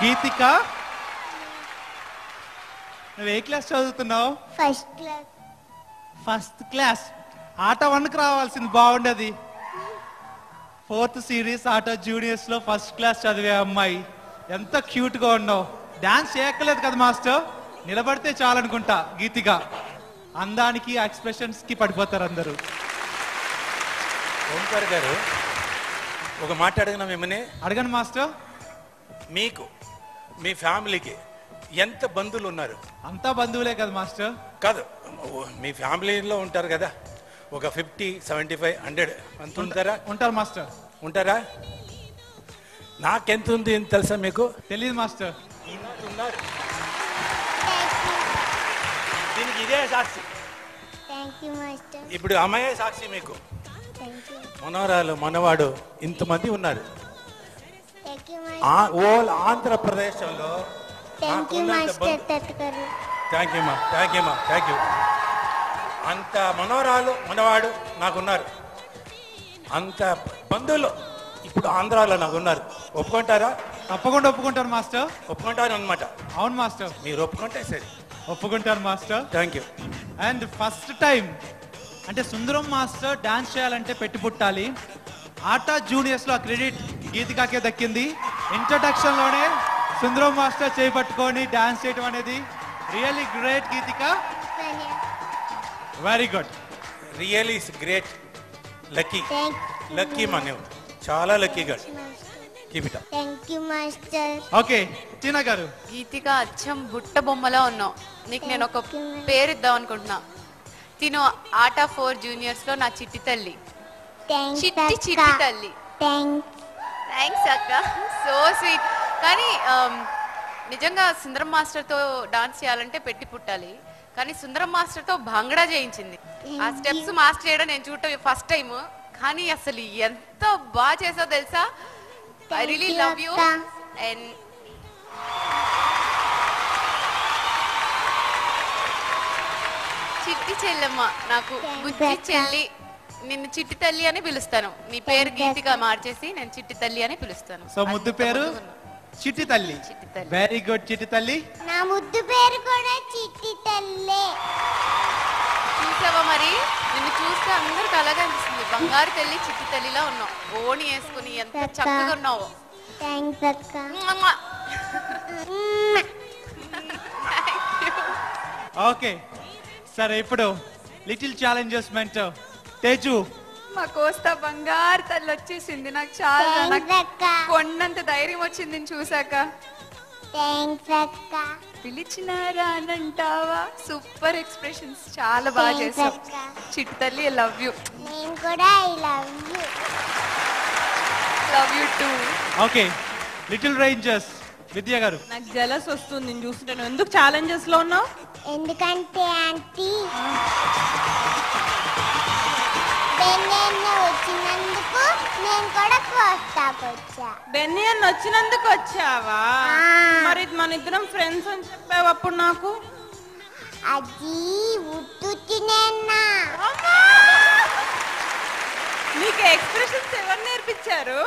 గీతిక, నువ్వు ఏ క్లాస్ చదువుతున్నావు? First class. First class. ఆట 1కి రావాల్సింది, బాగుండేది. 4th సిరీస్ ఆట జూనియర్స్ లో ఫస్ట్ క్లాస్ చదివే అమ్మాయి, ఎంత క్యూట్ గా ఉన్నావు. డాన్స్ చేయక్కర్లేదు కదా మాస్టర్, నిలబడితే చాలనుకుంటా. గీతిక అందానికి ఎక్స్ప్రెషన్స్ కి పడిపోతారు అందరూ. ఓంకార్ గారు, ఒక మాట అడగనా మిమ్మల్ని? అడగండి మాస్టర్. మీకు మీ ఫ్యామిలీకి ఎంత బంధువులు ఉన్నారు? అంతా బంధువులే కదా మాస్టర్. కాదు, మీ ఫ్యామిలీలో ఉంటారు కదా, ఒక 50, 75, 100 అంత ఉంటారా? ఉంటారు మాస్టర్. ఉంటారా? నాకెంత ఉంది తెలుసా మీకు? తెలియదు మాస్టర్. ఉన్నారు. దీనికి ఇదే సాక్షి. ఇప్పుడు అమ్మాయే సాక్షి మీకు. మనవరాలు మనవాడు ఇంతమంది ఉన్నారు. ఓల్ ఆంధ్రప్రదేశ్లో. థ్యాంక్ యూ మా, థ్యాంక్ యూ. అంత మనవరాలు మనవాడు నాకున్నారు, అంత బంధువులు ఇప్పుడు ఆంధ్రాలో నాకున్నారు. ఒప్పుకుంటారా? తప్పకుండా ఒప్పుకుంటారు మాస్టర్. ఒప్పుకుంటారు అనమాట. అవును మాస్టర్. మీరు ఒప్పుకుంటే సరే. ఒప్పుకుంటారు master. Thank you. And first time అంటే సుందరం మాస్టర్ డాన్స్ చేయాలంటే పెట్టి పుట్టాలి. ఆట జూనియర్స్ లో ఆ క్రెడిట్ గీతికాకే దక్కింది. ఇంట్రడక్షన్ లోనే సుందరం మాస్టర్ చేయి పట్టుకొని డాన్స్ చేయడం అనేది really great. Geethika, very good. Really great. Lucky మా, నువ్వు చాలా lucky girl. Keep it up. Thank you master. Okay Tina గారు. గీతిక అచ్చం బుట్ట బొమ్మలా ఉన్నావు. నీకు నేను ఒక పేరు ఇద్దాం అనుకుంటున్నా. తిను ఆట 4 జూనియర్స్ లో నా చిట్టి తల్లి. చిట్టి తల్లి. థ్యాంక్స్ అక్క, సో స్వీట్. కానీ నిజంగా సుందరం మాస్టర్తో డాన్స్ చేయాలంటే పెట్టి పుట్టాలి. కానీ సుందరం మాస్టర్తో భంగడా చేయించింది. ఆ స్టెప్స్ మాస్టర్ చేయడం నేను చూడటం ఫస్ట్ టైం. కానీ అసలు ఎంత బాగా చేసావు తెలుసా. I really love you. And చిట్టి చెల్లెమ్మ, నాకు బుజ్జి చెల్లి. నిన్ను చిట్టి తల్లి అని పిలుస్తాను. నీ పేరు గీతిగా మార్చేసి నేను చిట్టి తల్లి అని పిలుస్తాను. సో ముద్దు పేరు చిట్టి తల్లి. వెరీ గుడ్ చిట్టి తల్లి. నా ముద్దు పేరు కూడా చిట్టి తల్లి. చూసావా మరి, నిన్ను చూస్తే అందరికి అలాగే అనిపిస్తుంది. బంగారు తల్లి చిట్టి తల్లిలా ఉన్నావు. ఓణి వేసుకుని ఎంత చక్కగా ఉన్నావు. ఓకే సరే, ఇప్పుడు లిటిల్ ఛాలెంజెస్ మెంట్ తేజు. మా కోస్తా బంగారు తల్లి వచ్చేసింది. నాకు చాలా కొండంత ధైర్యం వచ్చింది చూసాక. పిలిచిన రానంటావా. సూపర్ ఎక్స్ప్రెషన్స్, చాలా బాగా చేసావు చిట్టి తల్లి. I love you. నేను కూడా I love you. Love you too. Okay little rangers Vidya గారు. నాకు జలస్ వస్తుంది నేను చూస్తుంటాను. ఎందుకు ఛాలెంజెస్ లో ఉన్నావు? ఎందుకంటే ఆంటీ బెన్నెన్న వచ్చినందుకు నేను కూడా కోస్తాకు వచ్చా. బెన్నెన్న వచ్చినందుకు వచ్చావా? మరి మన ఇద్దరం ఫ్రెండ్స్ అని చెప్పావు అప్పుడు నాకు. అది ఉట్టుతినేనా. నీకు ఎక్స్ప్రెషన్స్ ఎవరు నేర్పించారు?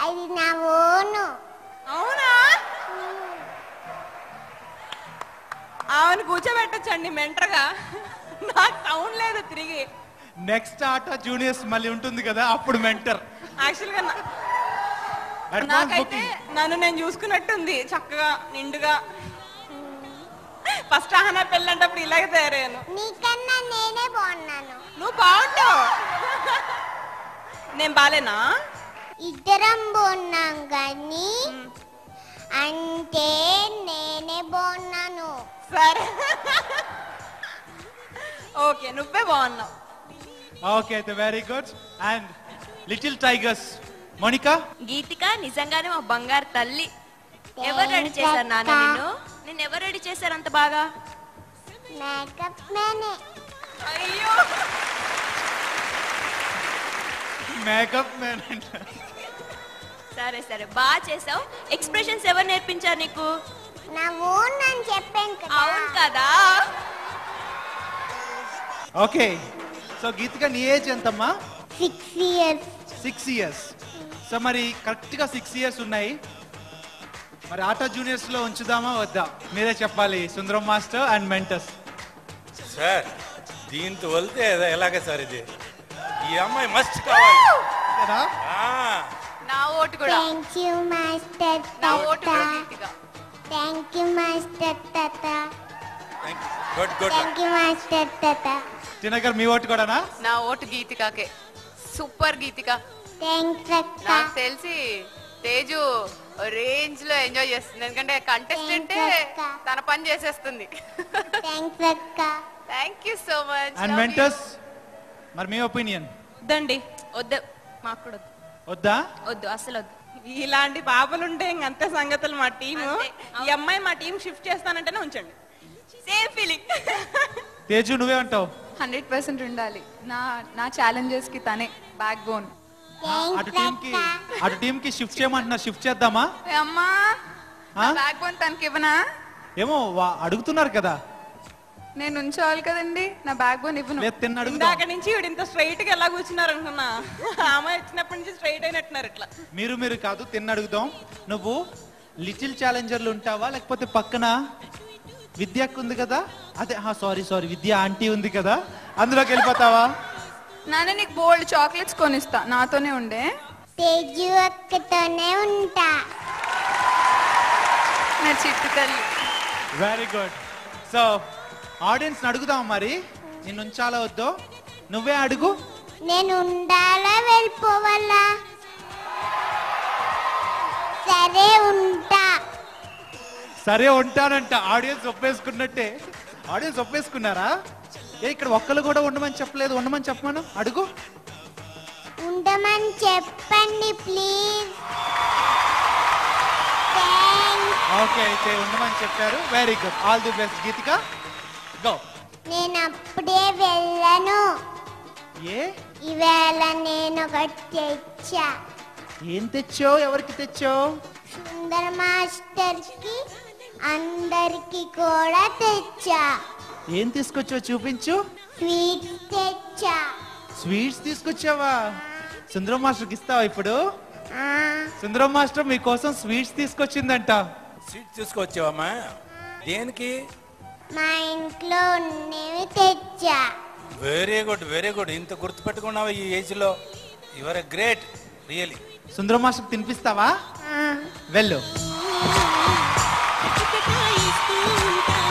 అది నా ఓను. అవునా? ఆమెను కూర్చోబెట్టచ్చండి మెంటర్గా. నాకు సౌండ్ లేదు తిరిగి. నెక్స్ట్ ఆట జూనియర్స్ మళ్ళీ ఉంటుంది కదా, అప్పుడు మెంటర్. యాక్చువల్గా అడ్వాన్స్ నాకైతే బుకింగ్. నన్ను నేను చూసుకున్నట్టుంది చక్కగా నిండుగా. ఫస్ట్ ఆహనా పెళ్ళంటప్పుడు ఇలాగే తయారయ్యాను. నీకన్నా నేనే బాగున్నాను. నువ్వు బాగుంటావు. నేను బాలేనా? ఇద్దరం బాగున్నాం కానీ అంటే నేనే బాగున్నాను. సరే ఓకే, నువ్వే బాగున్నావు. ఓకే అయితే very good. And little tigers Monika. Geethika నిజంగానే మా బంగారు తల్లి. ఎవరు రెడీ చేశారు నాన్న నిన్ను? నిన్ను ఎవరు రెడీ చేశారు అంత బాగా? మేకప్ మ్యానే. అయ్యో మేకప్ మ్యాన్ అంట. సరే సరే బాగా చేసావు. ఎక్స్ప్రెషన్స్ ఎవరు నేర్పించారు నీకు? నా ఓన్ అని చెప్పాను కదా. అవును కదా. ఓకే సో గీతిక నీ ఏజ్ ఎంతమ్మా? 6 years. 6 years. సో మరి కరెక్ట్ గా 6 years ఉన్నాయి. మరి ఆటో జూనియర్స్ లో ఉంచుదామా వద్దా మీరే చెప్పాలి సుందరం మాస్టర్ అండ్ మెంటర్స్. సార్ దీంతో వెళ్తే ఎలాగ సార్ ఇది? ఈ అమ్మాయి మస్ట్ కావాలి. కదా నా ఓటు కూడా. Thank you మాస్టర్ నా ఓటు తాత. కూడా గీతిక. Thank you మాస్టర్ తాత. Good good. Thank you master తాత. తినగర్ మీ ఓటు కూడానా? నా ఓటు గీతికాకే. సూపర్ గీతిక. Thanks అక్క. నాకు తెలిసి తేజు రేంజ్ లో ఎంజాయ్ చేస్తుంది, ఎందుకంటే కంటెస్టెంట్ తన పని చేసేస్తుంది. Thanks అక్క. Thank you so much. And mentors మరి మీ ఒపీనియన్? వద్దండి. వద్దు, మాకు కూడా వద్దు. వద్దా? వద్దు, అసలు వద్దు. ఇలాంటి బాబులుంటే ఇంకంతే సంగతులు. మా టీము అంతే. ఈ అమ్మాయి మా టీం షిఫ్ట్ చేస్తానంటేనే ఉంచండి. Same feeling. తేజు నువ్వే అంటావు? 100% ఉండాలి. నా ఛాలెంజెస్ కి తనే బ్యాక్ బోన్. అటు టీమ్ కి షిఫ్ట్ చేయమంటున్నారు, షిఫ్ట్ చేద్దామా? అమ్మా ఆ? బ్యాక్ బోన్ తనకి ఇవ్వనా? ఏమో అడుగుతున్నారు కదా. నేను ఉంచోవాలి కదండి, నా బ్యాక్ బోన్ ఇవ్వను. లేదు తిన్న అడుగుతా. ఇందాక నుంచి వీడు ఇంత స్ట్రైట్ గా ఎలా కూర్చున్నారు అనుకున్నా. అమ్మాయి వచ్చినప్పటి నుంచి స్ట్రైట్ అయినట్టున్నారు ఇట్లా. మీరు కాదు తిన్న అడుగుతాం. నువ్వు లిటిల్ ఛాలెంజర్లు ఉంటావా లేకపోతే పక్కన విద్యకు ఉంది కదా, అదే సారీ విద్య ఆంటీ ఉంది కదా, అందులోకి వెళ్ళిపోతావా? నాన్న నీకు బోల్డ్ చాక్లెట్స్ కొనిస్తా, నాతోనే ఉండే. తేజు అక్కతోనే ఉంటా. నా చిట్టు తల్లి. Very good. సో ఆడియన్స్ అడుగుదాం మరి, నిన్ను ఉంచాలా వద్దో నువ్వే అడుగు. నేను ఉండాలా వెళ్ళిపోవాలా? సరే ఉంటా. సరే ఉంటానంట. ఆడియన్స్ ఒప్పేసుకున్నట్టే. ఆడియన్స్ ఒప్పేసుకున్నారా? ఇక్కడ ఒక్కరు కూడా ఉండమని చెప్పలేదు. ఉండమని చెప్పమను, అడుగు. ఉండమని చెప్పండి ప్లీజ్. ఓకే అయితే ఉండమని చెప్పారు. Very good, all the best Geethika. Go. నేను అప్పుడే వెళ్ళను. ఏ ఈవేళ నేను ఒకటి తెచ్చా. ఏం తెచ్చావు? ఎవరికి తెచ్చావు? సుందర్ మాస్టర్ కి అందరికి కూడా తెచ్చా. ఏం తీసుకొచ్చావు చూపించు. స్వీట్స్ తెచ్చా. స్వీట్స్ తీసుకొచ్చావా? సుందరం మాస్టర్కి ఇస్తావా ఇప్పుడు? ఆ, సుందరం మాస్టర్ మీకోసం స్వీట్స్ తీసుకొచ్చిందంట. సీట్ తీసుకొచ్చావమ్మా? దేనికి? మా ఇంట్లో ఉన్నవి తెచ్చా. Very good very good. ఇంత గుర్తుపెట్టుకున్నావు ఈ ఏజ్ లో. Your a great really. Sundaram master తినిపిస్తావా? ఆ, వెళ్ళు. ఇస్తాను.